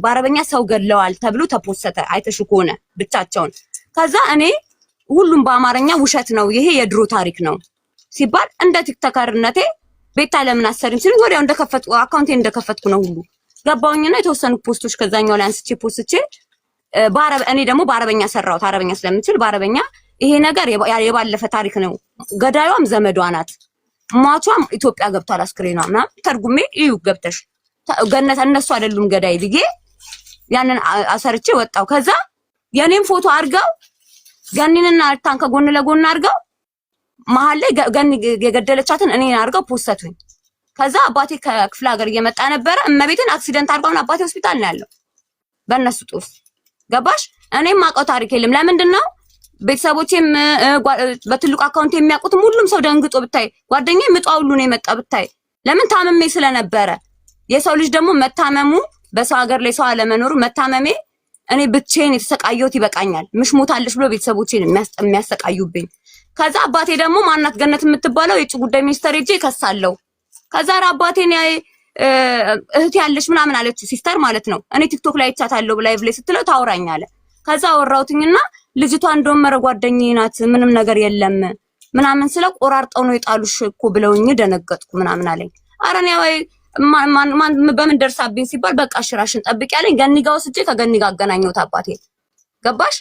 በአረበኛ ሰው ገድለዋል ተብሎ ተፖሰተ አይተሽ ከሆነ ብቻቸውን ከዛ እኔ ሁሉም በአማርኛ ውሸት ነው ይሄ የድሮ ታሪክ ነው ሲባል እንደ ቲክቶከርነቴ ቤታ ለምን አሰሪም ሲል ወዲያው እንደከፈትኩ አካውንቴ እንደከፈትኩ ነው ሁሉ ገባውኝና የተወሰኑ ፖስቶች ከዛኛው ላይ አንስቼ ፖስትቼ እኔ ደግሞ በአረበኛ ሰራሁት አረበኛ ስለምችል በአረበኛ ይሄ ነገር የባለፈ ታሪክ ነው ገዳዩም ዘመዷ ናት ሟቿም ኢትዮጵያ ገብቷል አስክሬኗና ተርጉሜ እዩ ገብተሽ ገነት እነሱ አይደሉም ገዳይ ብዬ ያንን አሰርቼ ወጣው ከዛ የኔም ፎቶ አርጋው ገኒንና አርታን ከጎን ለጎን አርጋው መሃል ላይ ገኒ የገደለቻትን እኔን አርጋው ፖስተቱኝ ከዛ አባቴ ከክፍለ ሀገር እየመጣ ነበር እመቤትን አክሲደንት አርጋውና አባቴ ሆስፒታል ነው ያለው በእነሱ ጦስ ገባሽ እኔም ማቀው ታሪክ የለም ለምንድነው ቤተሰቦቼም በትልቁ አካውንት የሚያውቁት ሁሉም ሰው ደንግጦ ብታይ ጓደኛዬ ምጧ ሁሉ ነው የመጣ ብታይ ለምን ታመሜ ስለነበረ የሰው ልጅ ደግሞ መታመሙ በሰው ሀገር ላይ ሰው አለመኖሩ መታመሜ እኔ ብቻዬን የተሰቃየሁት ይበቃኛል ምሽሞታለሽ ብሎ ቤተሰቦቼን የሚያሰቃዩብኝ ከዛ አባቴ ደግሞ ማናት ገነት የምትባለው የጭ ጉዳይ ሚኒስተር ሄጄ ከሳለው ከዛ አባቴን እህት ያለሽ ምናምን አለች ሲስተር ማለት ነው እኔ ቲክቶክ ላይ አይቻታለሁ ላይቭ ላይ ስትለው ታወራኛለ ከዛ ወራውትኝና ልጅቷ እንደውም ጓደኛዬ ናት ምንም ነገር የለም ምናምን ስለ ቆራርጠው ነው የጣሉሽ እኮ ብለውኝ ደነገጥኩ ምናምን አለኝ አረኔ ወይ ማን በምን ደርሳብኝ ሲባል በቃ ሽራሽን ጠብቂ ያለኝ ገኒጋው ወስጄ ከገኒጋ አገናኘሁት አባቴ ገባሽ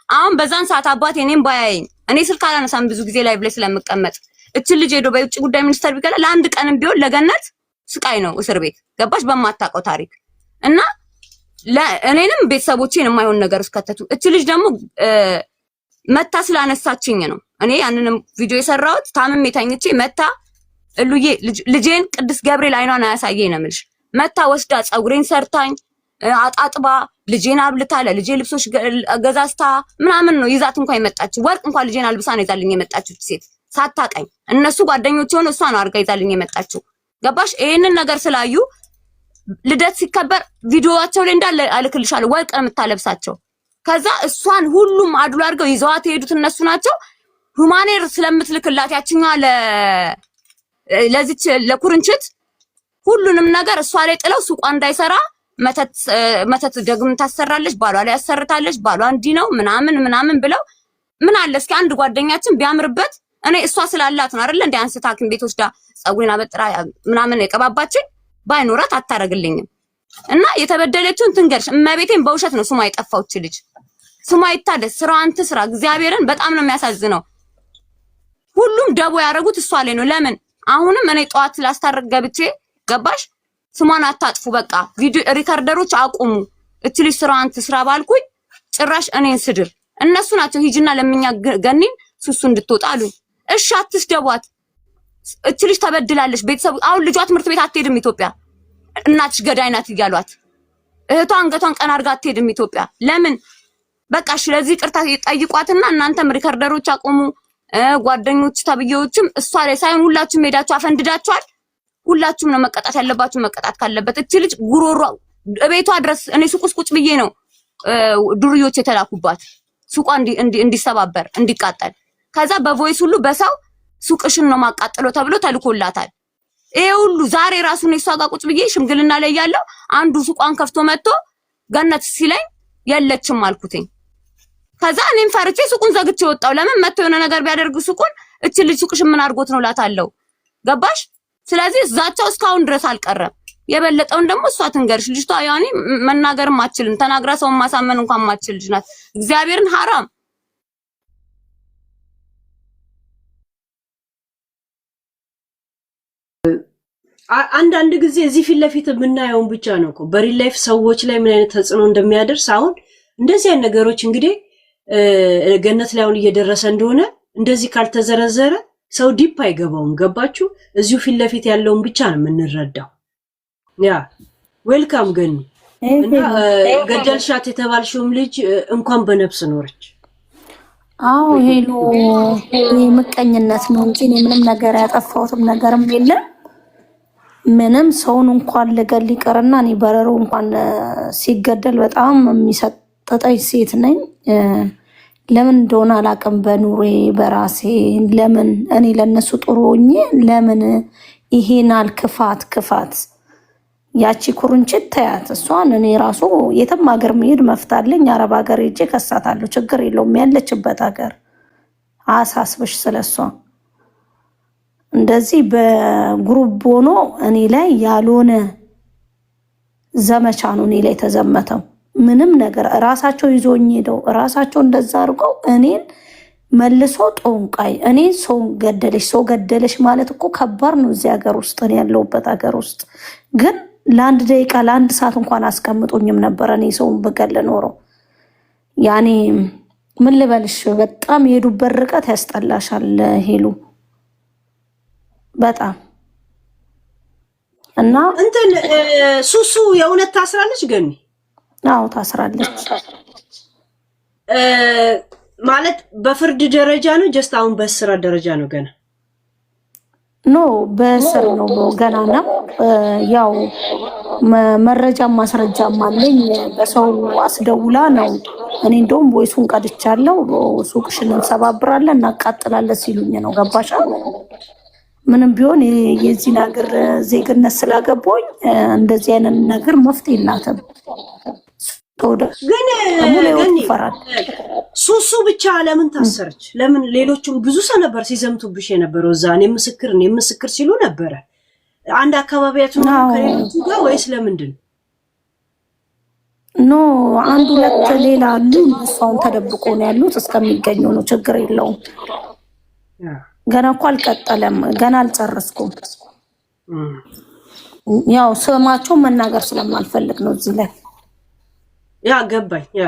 አሁን በዛን ሰዓት አባቴ እኔም ባያየኝ እኔ ስልክ አላነሳም ብዙ ጊዜ ላይቭ ላይ ስለምቀመጥ እቺ ልጅ ሄዶ በውጭ ጉዳይ ሚኒስተር ቢከለ ለአንድ ቀንም ቢሆን ለገነት ስቃይ ነው እስር ቤት ገባሽ በማታውቀው ታሪክ እና እኔንም ቤተሰቦቼን የማይሆን ነገር እስከተቱ እቺ ልጅ ደግሞ መታ ስላነሳችኝ ነው እኔ ያንንም ቪዲዮ የሰራሁት ታምሜ ተኝቼ መታ እሉዬ ልጄን ቅዱስ ገብርኤል አይኗን አያሳየኝ ነው የምልሽ መታ ወስዳ ጸጉሬን ሰርታኝ አጣጥባ ልጄን አብልታ ለልጄ ልብሶች ገዛስታ ምናምን ነው ይዛት እንኳን የመጣችው ወርቅ እንኳን ልጄን አልብሳ ነው ይዛልኝ የመጣችው ሴት ሳታቀኝ እነሱ ጓደኞች ሆነ እሷ ነው አርጋ ይዛልኝ የመጣችው ገባሽ ይሄንን ነገር ስላዩ ልደት ሲከበር ቪዲዮዋቸው ላይ እንዳለ አልክልሻለሁ ወርቅ የምታለብሳቸው ከዛ እሷን ሁሉም አድሎ አድርገው ይዘዋት የሄዱት እነሱ ናቸው ሁማኔር ስለምትልክላት ያችኛዋ ለዚች ለኩርንችት ሁሉንም ነገር እሷ ላይ ጥለው ሱቋ እንዳይሰራ መተት ደግም ታሰራለች ባሏ ላይ ያሰርታለች ባሏ እንዲ ነው ምናምን ብለው ምን አለ እስኪ አንድ ጓደኛችን ቢያምርበት እኔ እሷ ስላላት ነው አይደል እንደ አንስታክን ቤት ወስዳ ጸጉሬን አበጥራ ምናምን የቀባባችን ባይኖራት አታረግልኝም እና የተበደለችውን ትንገርሽ እመቤቴን በውሸት ነው ስሟ የጠፋውች ልጅ ስሟ ይታደስ ስራዋን ትስራ እግዚአብሔርን በጣም ነው የሚያሳዝነው ሁሉም ደቦ ያረጉት እሷ ላይ ነው ለምን አሁንም እኔ ጧት ላስታርቅ ገብቼ ገባሽ ስሟን አታጥፉ በቃ ቪዲዮ ሪካርደሮች አቁሙ እቺ ልጅ ስራዋን ትስራ ባልኩኝ ጭራሽ እኔን ስድር እነሱ ናቸው ሂጅና ለምኛ ገኒን ሱሱ እንድትወጣ አሉኝ እሺ አትስደቧት እቺ ልጅ ተበድላለች ቤተሰብ አሁን ልጇ ትምህርት ቤት አትሄድም ኢትዮጵያ እናትሽ ገዳይ ናት ይያሏት እህቷ አንገቷን ቀና አርጋ አትሄድም ኢትዮጵያ ለምን በቃ ስለዚህ ቅርታ ይጠይቋትና እናንተም ሪካርደሮች አቆሙ ጓደኞች ተብዬዎችም እሷ ላይ ሳይሆን ሁላችሁም ሄዳችሁ አፈንድዳችኋል ሁላችሁም ነው መቀጣት ያለባችሁ መቀጣት ካለበት እቺ ልጅ ጉሮሮ ቤቷ ድረስ እኔ ሱቁስ ቁጭ ብዬ ነው ዱርዮች የተላኩባት ሱቋ እንዲሰባበር እንዲቃጠል ከዛ በቮይስ ሁሉ በሰው ሱቅሽን ነው ማቃጠለው ተብሎ ተልኮላታል ይሄ ሁሉ ዛሬ ራሱ ነው እሷ ጋር ቁጭ ብዬ ሽምግልና ላይ ያለው አንዱ ሱቋን ከፍቶ መጥቶ ገነት ሲለኝ የለችም አልኩትኝ ከዛ እኔም ፈርቼ ሱቁን ዘግቼ ወጣው ለምን መጥቶ የሆነ ነገር ቢያደርግ ሱቁን እቺ ልጅ ሱቅሽን ምን አድርጎት ነው ላታለው ገባሽ ስለዚህ ዛቻው እስካሁን ድረስ አልቀረም የበለጠውን ደግሞ እሷ ትንገርሽ ልጅቷ ያኔ መናገርም አትችልም ተናግራ ሰው ማሳመን እንኳን ማትችል ልጅ ናት እግዚአብሔርን ሐራም አንዳንድ ጊዜ እዚህ ፊት ለፊት የምናየውን ብቻ ነው እኮ በሪል ላይፍ ሰዎች ላይ ምን አይነት ተጽዕኖ እንደሚያደርስ አሁን እንደዚህ አይነት ነገሮች እንግዲህ ገነት ላይ አሁን እየደረሰ እንደሆነ እንደዚህ ካልተዘረዘረ ሰው ዲፕ አይገባውም ገባችሁ እዚሁ ፊት ለፊት ያለውን ብቻ ነው የምንረዳው ያ ዌልካም ገኒ እና ገደልሻት የተባልሽውም ልጅ እንኳን በነፍስ ኖርች አዎ ሄሎ ምቀኝነት ነው እንጂ ምንም ነገር ያጠፋሁትም ነገርም የለም ምንም ሰውን እንኳን ለገል ይቀርና እኔ በረሮ እንኳን ሲገደል በጣም የሚሰጠጠኝ ሴት ነኝ ለምን እንደሆነ አላቀም በኑሬ በራሴ ለምን እኔ ለነሱ ጥሩ ሆኜ ለምን ይሄናል ክፋት ያቺ ኩርንችት ተያት እሷን እኔ ራሱ የትም ሀገር መሄድ መፍታለኝ አረብ ሀገር ሄጄ ከሳታለሁ ችግር የለውም ያለችበት ሀገር አሳስብሽ ስለሷ እንደዚህ በግሩፕ ሆኖ እኔ ላይ ያልሆነ ዘመቻ ነው እኔ ላይ ተዘመተው ምንም ነገር ራሳቸው ይዞኝ ሄደው ራሳቸው እንደዛ አድርገው እኔን መልሶ ጦንቃይ እኔ ሰው ገደለሽ ማለት እኮ ከባድ ነው እዚህ ሀገር ውስጥ እኔ ያለሁበት ሀገር ውስጥ ግን ለአንድ ደቂቃ ለአንድ ሰዓት እንኳን አስቀምጦኝም ነበር እኔ ሰውን በገለ ኖሮ ያኔ ምን ልበልሽ በጣም የሄዱበት ርቀት ያስጠላሻል ሄሉ በጣም እና እንትን ሱሱ የእውነት ታስራለች ገኒ አዎ ታስራለች ማለት በፍርድ ደረጃ ነው ጀስት አሁን በስራ ደረጃ ነው ገና ኖ በስር ነው ገና ነው ያው መረጃም ማስረጃም አለኝ በሰው አስደውላ ነው እኔ እንደውም ቮይሱን ቀድቻለሁ ሱቅሽን እንሰባብራለን እናቃጥላለን ሲሉኝ ነው ገባሻ ምንም ቢሆን የዚህ ነገር ዜግነት ስላገባኝ እንደዚህ አይነት ነገር መፍትሄ የላትም ግን ሱሱ ብቻ ለምን ታሰረች ለምን ሌሎችም ብዙ ሰው ነበር ሲዘምቱብሽ የነበረው እዛ እኔ ምስክር ሲሉ ነበር አንድ አካባቢያችሁ ነው ከሌሎቹ ጋር ወይስ ለምንድን ኖ አንድ ሁለት ሌላ አሉ እሷን ተደብቆ ነው ያሉት እስከሚገኙ ነው ችግር የለውም ገና እኮ አልቀጠለም ገና አልጨረስኩም ያው ስማቸው መናገር ስለማልፈልግ ነው እዚህ ላይ ያ ገባኝ ያ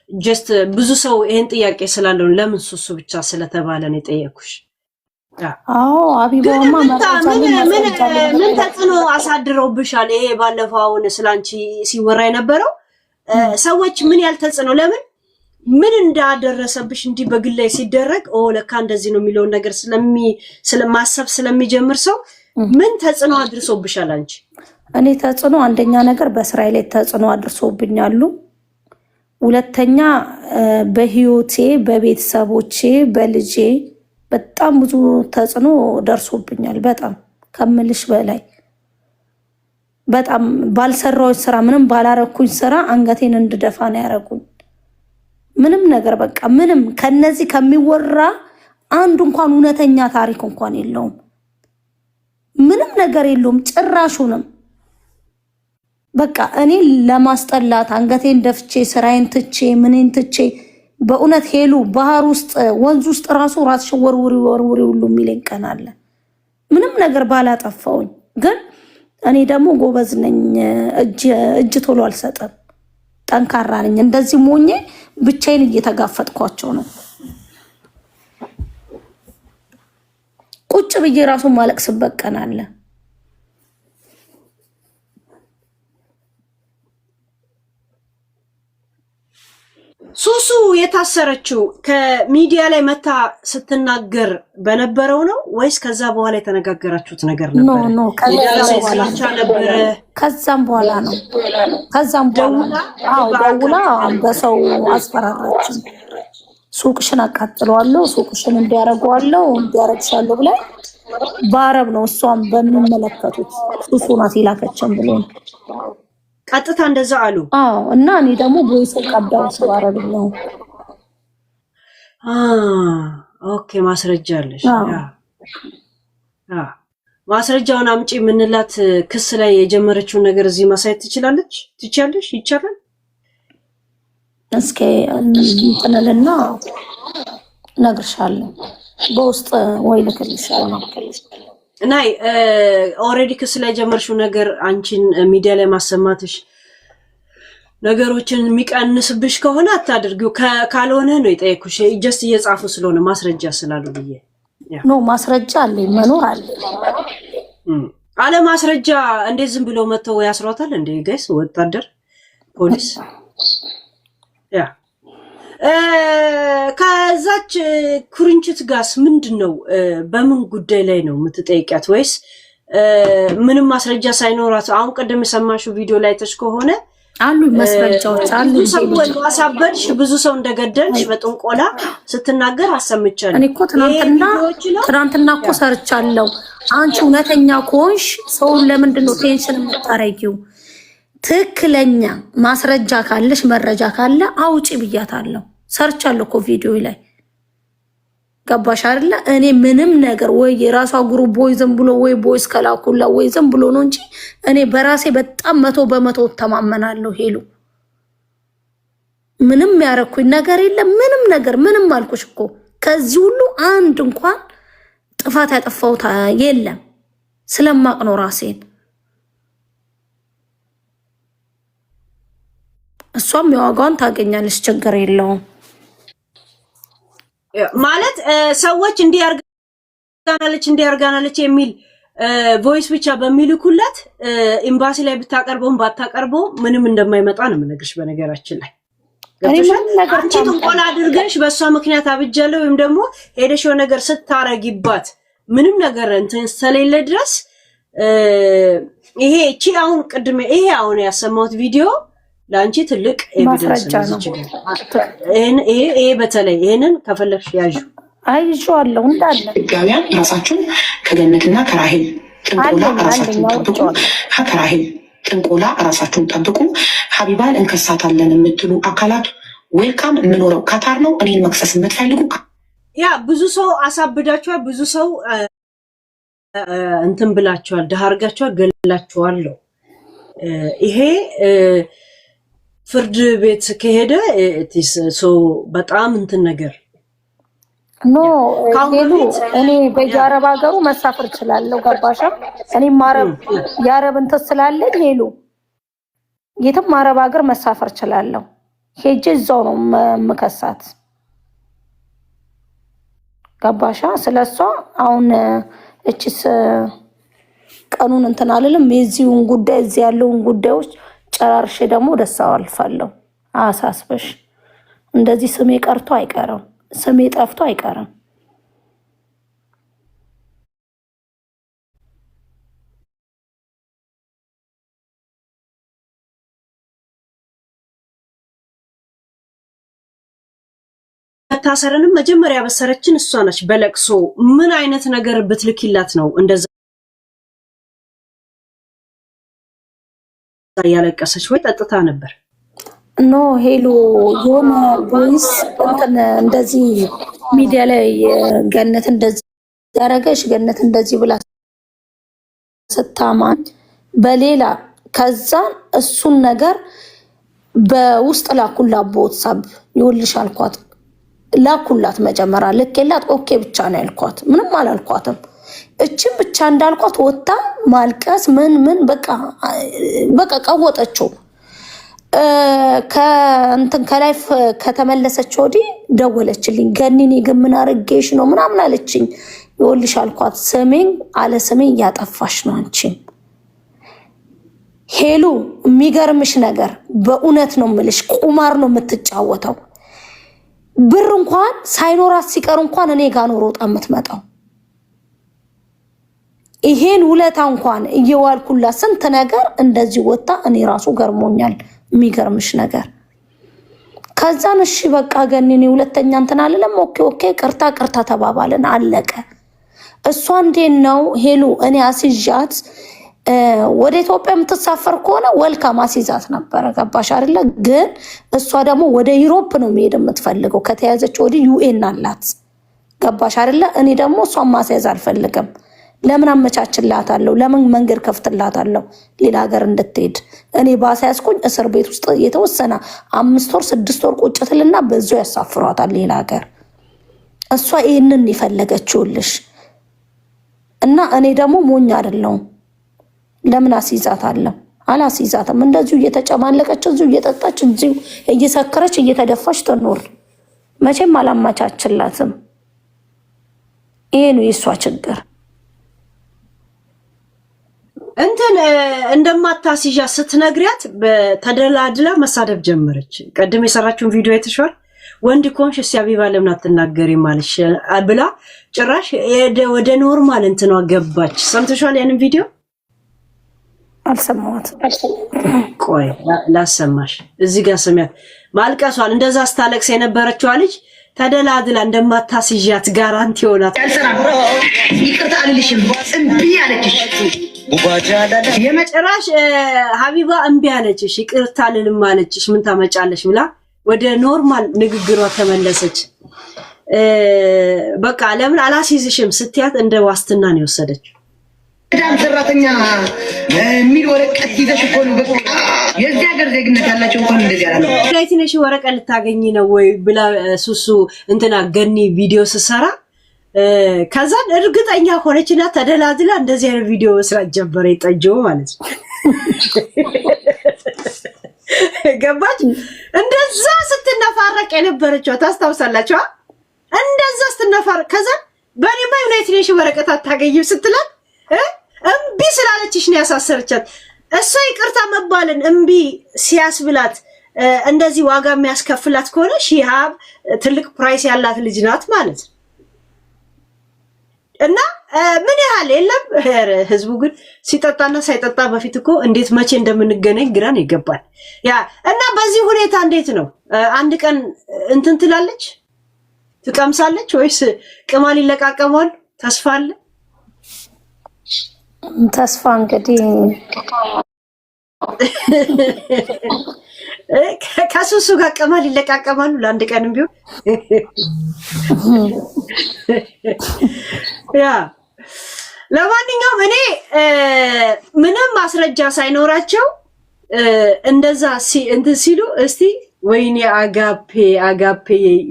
ጀስት ብዙ ሰው ይሄን ጥያቄ ስላለው ለምን ሱሱ ብቻ ስለተባለ ነው የጠየኩሽ አዎ አቢባማ ምን ተጽዕኖ አሳድረውብሻል ይሄ ባለፈው አሁን ስላንቺ ሲወራ የነበረው ሰዎች ምን ያልተጽዕኖ ለምን ምን እንዳደረሰብሽ እንዲ በግላይ ሲደረግ ለካ እንደዚህ ነው የሚለው ነገር ስለማሰብ ስለሚጀምር ሰው ምን ተጽዕኖ አድርሶብሻል አንቺ እኔ ተጽዕኖ አንደኛ ነገር በእስራኤል ላይ ተጽዕኖ አድርሶብኛሉ ሁለተኛ በህይወቴ በቤተሰቦቼ በልጄ በጣም ብዙ ተጽዕኖ ደርሶብኛል በጣም ከምልሽ በላይ በጣም ባልሰራው ስራ ምንም ባላረኩኝ ስራ አንገቴን እንድደፋ ነው ያረጉኝ ምንም ነገር በቃ ምንም ከነዚህ ከሚወራ አንድ እንኳን እውነተኛ ታሪክ እንኳን የለውም ምንም ነገር የለውም ጭራሹንም በቃ እኔ ለማስጠላት አንገቴን ደፍቼ ስራዬን ትቼ ምንን ትቼ በእውነት ሄሉ ባህር ውስጥ ወንዝ ውስጥ ራስሽ ወርውሪ ሁሉ የሚለኝ ቀን አለ ምንም ነገር ባላጠፋውኝ ግን እኔ ደግሞ ጎበዝ ነኝ እጅ ቶሎ አልሰጠም ጠንካራ ነኝ እንደዚህ ሞኜ ብቻዬን እየተጋፈጥኳቸው ነው ቁጭ ብዬ ራሱ ማለቅስበት ቀን አለ ሱሱ የታሰረችው ከሚዲያ ላይ መታ ስትናገር በነበረው ነው ወይስ ከዛ በኋላ የተነጋገራችሁት ነገር ነበር? ኖ ከዛም በኋላ ነው። ከዛም በኋላ ደውላ በሰው አስፈራራችን። ሱቅሽን አቃጥለዋለሁ፣ ሱቅሽን እንዲያረጋዋለሁ፣ እንዲያረግሻለሁ ብላ በአረብ ነው እሷም በሚመለከቱት ሱሱ ናት ይላከችን ብሎ ቀጥታ እንደዛ አሉ። እና እኔ ደግሞ ቦይስ ቀዳው ሲባረብ ነው። ኦኬ ማስረጃ አለሽ? ማስረጃውን አምጪ ምንላት ክስ ላይ የጀመረችውን ነገር እዚህ ማሳየት ትችላለች? ትችያለሽ? ይቻላል? እስኪ እንጥነልና ነግርሻለሁ በውስጥ ወይ ልክልሻለሁ። ናይ ኦሬዲ ክስ ላይ ጀመርሽው ነገር አንቺን ሚዲያ ላይ ማሰማትሽ ነገሮችን የሚቀንስብሽ ከሆነ አታድርጊው፣ ካልሆነ ነው የጠየኩሽ። ጀስት እየጻፉ ስለሆነ ማስረጃ ስላሉ ብዬ ነው። ማስረጃ አለ መኖር አለ። አለ ማስረጃ እንዴት ዝም ብሎ መተው ያስሯታል እንዴ? ጋይስ ወታደር ፖሊስ ያ ከዛች ኩርንችት ጋስ ምንድነው? በምን ጉዳይ ላይ ነው የምትጠይቂያት? ወይስ ምንም ማስረጃ ሳይኖራት አሁን ቀደም የሰማሽው ቪዲዮ ላይ ተሽ ከሆነ አሉ ማስረጃዎች አሉ። ሰው ብዙ ሰው እንደገደልሽ በጥንቆላ ስትናገር አሰምቻለሁ። እኔ እኮ ትናንትና እኮ ሰርቻለሁ። አንቺ እውነተኛ ከሆንሽ ሰውን ለምንድን ነው ቴንሽን የምታረጊው? ትክክለኛ ማስረጃ ካለሽ መረጃ ካለ አውጪ ብያታለሁ። ሰርቻለሁ እኮ ቪዲዮ ላይ ገባሽ አይደለ? እኔ ምንም ነገር ወይ የራሷ ግሩፕ ወይ ዝም ብሎ ወይ ቦይስ ከላኩላ ወይ ዝም ብሎ ነው እንጂ እኔ በራሴ በጣም 100% ተማመናለሁ። ሄሉ ምንም ያረኩኝ ነገር የለም። ምንም ነገር ምንም አልኩሽ እኮ ከዚህ ሁሉ አንድ እንኳን ጥፋት ያጠፋሁት የለም። ስለማቅ ነው ራሴን። እሷም የዋጋውን ታገኛለች፣ ችግር የለውም። ማለት ሰዎች እንዲያርጋናለች የሚል ቮይስ ብቻ በሚልኩለት ኤምባሲ ላይ ብታቀርበውም ባታቀርበው ምንም እንደማይመጣ ነው የምነግርሽ። በነገራችን ላይ አንቺ ጥንቆላ አድርገሽ በእሷ ምክንያት አብጃለሁ ወይም ደግሞ ሄደሽ ነገር ስታረጊባት ምንም ነገር እንትን ስለሌለ ድረስ ይሄ እቺ አሁን ቅድም ይሄ አሁን ያሰማሁት ቪዲዮ ለአንቺ ትልቅ ኤቪደንስ ነው። ይሄ በተለይ ይሄንን ከፈለግሽ ያዡ። አይዤዋለሁ እንዳለ ኢትዮጵያውያን ራሳችሁን ከገነትና ከራሄል ጥንቆላ ራሳችሁን ጠብቁ። ከራሄል ጥንቆላ ራሳችሁን ጠብቁ። ሀቢባን እንከሳታለን የምትሉ አካላት ዌልካም። የምኖረው ካታር ነው። እኔን መክሰስ የምትፈልጉ ያ ብዙ ሰው አሳብዳችኋል፣ ብዙ ሰው እንትን ብላችኋል፣ ደሃ አድርጋችኋል፣ ገላችኋለሁ። ይሄ ፍርድ ቤት ከሄደ ሰው በጣም እንትን ነገር ኖ ሌሉ እኔ በየአረብ ሀገሩ መሳፈር እችላለሁ። ገባሻ? እኔም አረብ የአረብ እንትን ስላለኝ ሄሉ የትም አረብ ሀገር መሳፈር እችላለሁ። ሄጄ እዛው ነው የምከሳት። ገባሻ? ስለሷ አሁን እቺስ ቀኑን እንትን አልልም። የዚሁን ጉዳይ እዚህ ያለውን ጉዳዮች ጨራርሼ ደግሞ ደሳው አልፋለሁ። አሳስበሽ እንደዚህ ስሜ ቀርቶ አይቀርም፣ ስሜ ጠፍቶ አይቀርም። መታሰርንም መጀመሪያ ያበሰረችን እሷ ነች። በለቅሶ ምን አይነት ነገር ብትልኪላት ነው እንደዛ ያለቀሰች? ወይ ጠጥታ ነበር? ኖ ሄሎ የሆነ ቦይስ እንትን እንደዚህ ሚዲያ ላይ ገነት እንደዚህ ያረገሽ ገነት እንደዚህ ብላ ስታማኝ በሌላ ከዛ እሱን ነገር በውስጥ ላኩላት በዋትስአፕ ይውልሽ አልኳት። ላኩላት መጀመሪያ ልኬላት ኦኬ ብቻ ነው ያልኳት፣ ምንም አላልኳትም። እቺም ብቻ እንዳልኳት ወጣ ማልቀስ ምን በቃ ቀወጠችው። ከእንትን ከላይፍ ከተመለሰች ወዲህ ደወለችልኝ። ገኒኔ ግን ምን አርጌሽ ነው ምናምን አለችኝ። ይኸውልሽ አልኳት ስሜን አለ ስሜን እያጠፋሽ ነው አንቺም ሄሉ። የሚገርምሽ ነገር በእውነት ነው የምልሽ፣ ቁማር ነው የምትጫወተው። ብር እንኳን ሳይኖራት ሲቀር እንኳን እኔ ጋር ነው ሮጣ የምትመጣው። ይሄን ውለታ እንኳን እየዋልኩላት ስንት ነገር እንደዚህ ወጣ። እኔ ራሱ ገርሞኛል። የሚገርምሽ ነገር ከዛን እሺ በቃ ገኒኔ ሁለተኛ እንትን አልለም። ኦኬ ቅርታ ተባባልን፣ አለቀ። እሷ እንዴት ነው ሄሉ እኔ አስይዣት ወደ ኢትዮጵያ የምትሳፈር ከሆነ ወልካም አስይዛት ነበረ። ገባሽ አይደለ? ግን እሷ ደግሞ ወደ ዩሮፕ ነው መሄድ የምትፈልገው። ከተያዘች ወዲህ ዩኤን አላት። ገባሽ አይደለ? እኔ ደግሞ እሷን ማስያዝ አልፈልግም። ለምን አመቻችላታለሁ? ለምን መንገድ ከፍትላታለሁ ሌላ ሀገር እንድትሄድ? እኔ ባሳያስኩኝ እስር ቤት ውስጥ የተወሰነ 5 ወር 6 ወር ቁጭትልና በዛው ያሳፍሯታል ሌላ ሀገር። እሷ ይሄንን ይፈልገችውልሽ እና እኔ ደግሞ ሞኝ አይደለሁም። ለምን አስይዛታለሁ? አላስይዛትም። እንደዚሁ እየተጨማለቀች እዚሁ እየጠጣች እዚሁ እየሰከረች እየተደፋች ትኖር። መቼም አላመቻችላትም። ይሄ ነው የእሷ ችግር። እንትን እንደማታስይዣ ስትነግሪያት ተደላድላ መሳደብ ጀመረች። ቀድም የሰራችውን ቪዲዮ አይተሽዋል። ወንድ ኮንሽ ሲያቢባ ለምን አትናገሪም ማለሽ ብላ ጭራሽ ወደ ኖርማል እንትኗ ገባች። ሰምተሽዋል ያንን ቪዲዮ? አልሰማሁትም። ቆይ ላሰማሽ። እዚህ ጋር ስሚያት ማልቀሷን። እንደዛ ስታለቅስ የነበረችዋ ልጅ ተደላድላ እንደማታስይዣት ጋራንቲ ሆናት ያልሰራ ይቅርታ አልልሽም እምቢ አለችሽ የመጨረሻ ሀቢባ እምቢ አለችሽ ይቅርታ አልልም አለችሽ ምን ታመጫለሽ ብላ ወደ ኖርማል ንግግሯ ተመለሰች በቃ ለምን አላስይዝሽም ስትያት እንደ ዋስትና ነው የወሰደችው ዳም ሰራተኛ ሚል ወረቀት ይዘሽ እኮ ነው በቃ የዚህ ሀገር ዜግነት ያላቸው እንኳን እንደዚህ ያላለው ላይትነሽ ወረቀት ልታገኝ ነው ወይ ብላ ሱሱ እንትና ገኒ ቪዲዮ ሰራ ከዛን እርግጠኛ ሆነችና ተደላድላ እንደዚህ አይነት ቪዲዮ መስራት ጀመረ ይጠጆ ማለት ነው ገባች እንደዛ ስትነፋረቅ የነበረችው ታስታውሳላችሁ እንደዛ ስትነፋረቅ ከዛን በኔማ ዩናይትድ ኔሽን ወረቀት አታገኝም ስትላት እምቢ ስላለችሽ ነው ያሳሰረቻት እሷ ይቅርታ መባልን እምቢ ሲያስብላት እንደዚህ ዋጋ የሚያስከፍላት ከሆነ ሺሃብ ትልቅ ፕራይስ ያላት ልጅ ናት ማለት እና ምን ያህል የለም ህዝቡ ግን ሲጠጣና ሳይጠጣ በፊት እኮ እንዴት መቼ እንደምንገናኝ ግራን ይገባል ያ እና በዚህ ሁኔታ እንዴት ነው አንድ ቀን እንትን ትላለች ትቀምሳለች ወይስ ቅማል ይለቃቀማል ተስፋ አለ ተስፋ እንግዲህ ከሱሱ ጋር ቅማል ይለቃቀማሉ ለአንድ ቀንም ቢሆን ያ ለማንኛውም እኔ ምንም ማስረጃ ሳይኖራቸው እንደዛ እንትን ሲሉ እስቲ ወይኔ አጋፔ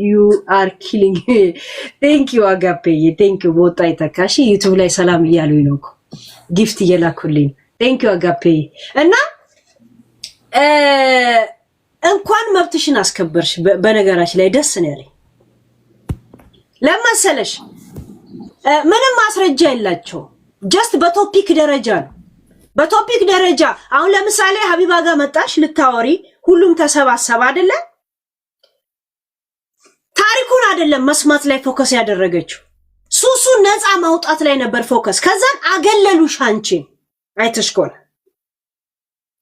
you are killing thank you አጋፔ thank you ቦታ ይተካሽ ዩቲዩብ ላይ ሰላም እያሉኝ ነው ጊፍት እየላኩልኝ thank you አጋፔ እና እንኳን መብትሽን አስከበርሽ በነገራችን ላይ ደስ ነው ያለኝ ለማሰለሽ ምንም ማስረጃ የላቸው ጀስት በቶፒክ ደረጃ ነው በቶፒክ ደረጃ አሁን ለምሳሌ ሀቢባ ጋር መጣሽ ልታወሪ ሁሉም ተሰባሰበ አይደለ ታሪኩን አይደለም መስማት ላይ ፎከስ ያደረገችው ሱሱ ነፃ ማውጣት ላይ ነበር ፎከስ ከዛን አገለሉሽ አንቺ አይተሽኮል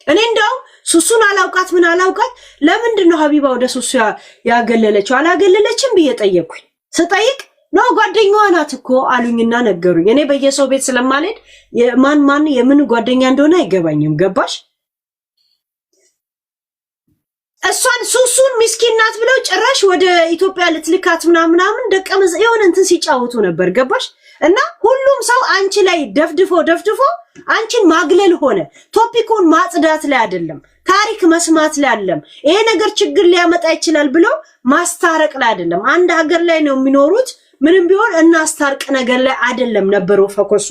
እኔ እንደው ሱሱን አላውቃት ምን አላውቃት ለምንድነው ሀቢባ ወደ ሱሱ ያገለለችው አላገለለችም ብዬ ጠየቅኩኝ ስጠይቅ ነው ጓደኛዋ ናት እኮ አሉኝና ነገሩኝ እኔ በየሰው ቤት ስለማልሄድ ማን የምን ጓደኛ እንደሆነ አይገባኝም ገባሽ እሷን ሱሱን ምስኪን ናት ብለው ጭራሽ ወደ ኢትዮጵያ ልትልካት ምናምን ደቀመዝ የሆነ እንትን ሲጫወቱ ነበር ገባሽ እና ሁሉም ሰው አንቺ ላይ ደፍድፎ አንቺን ማግለል ሆነ ቶፒኩን ማጽዳት ላይ አይደለም ታሪክ መስማት ላይ አይደለም ይሄ ነገር ችግር ሊያመጣ ይችላል ብለው ማስታረቅ ላይ አይደለም አንድ ሀገር ላይ ነው የሚኖሩት ምንም ቢሆን እናስታርቅ ነገር ላይ አይደለም ነበሩ ፎከሱ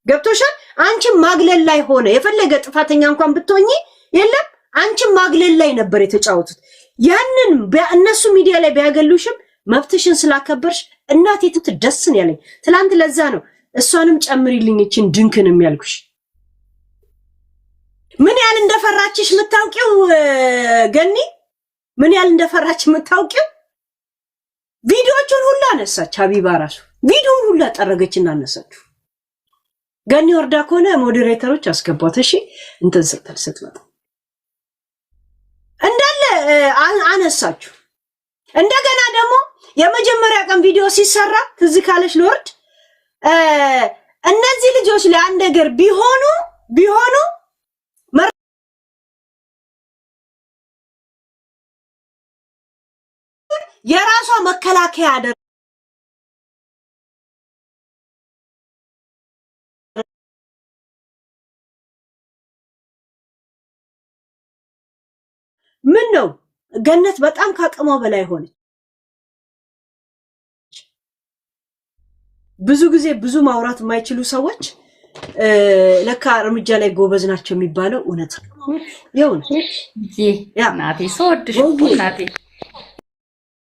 ገብቶሻል አንቺን ማግለል ላይ ሆነ የፈለገ ጥፋተኛ እንኳን ብትሆኚ የለም አንቺን ማግለል ላይ ነበር የተጫወቱት ያንን በእነሱ ሚዲያ ላይ ቢያገሉሽም መብትሽን ስላከበርሽ እናቴ ትደስን ያለኝ ትላንት ለዛ ነው እሷንም ጨምሪልኝ እቺን ድንክንም ያልኩሽ ምን ያህል እንደፈራችሽ የምታውቂው ገኒ ምን ያህል እንደፈራች የምታውቂው ቪዲዮቹን ሁሉ አነሳች ሀቢባ ራሱ ቪዲዮውን ሁሉ አጠረገችና አነሳችሁ ገኒ ወርዳ ከሆነ ሞዴሬተሮች አስገቧት እሺ እንትን ስትመጣ እንዳለ አነሳችሁ እንደገና ደግሞ የመጀመሪያ ቀን ቪዲዮ ሲሰራ ትዝ ካለሽ ሎርድ እነዚህ ልጆች ለአንድ ነገር ቢሆኑ የራሷ መከላከያ አደረ ምን ነው ገነት በጣም ካቀሟ በላይ ሆነች ብዙ ጊዜ ብዙ ማውራት የማይችሉ ሰዎች ለካ እርምጃ ላይ ጎበዝ ናቸው የሚባለው እውነት ነው። ይሁን ያ ናቲ ሶድሽ ናቲ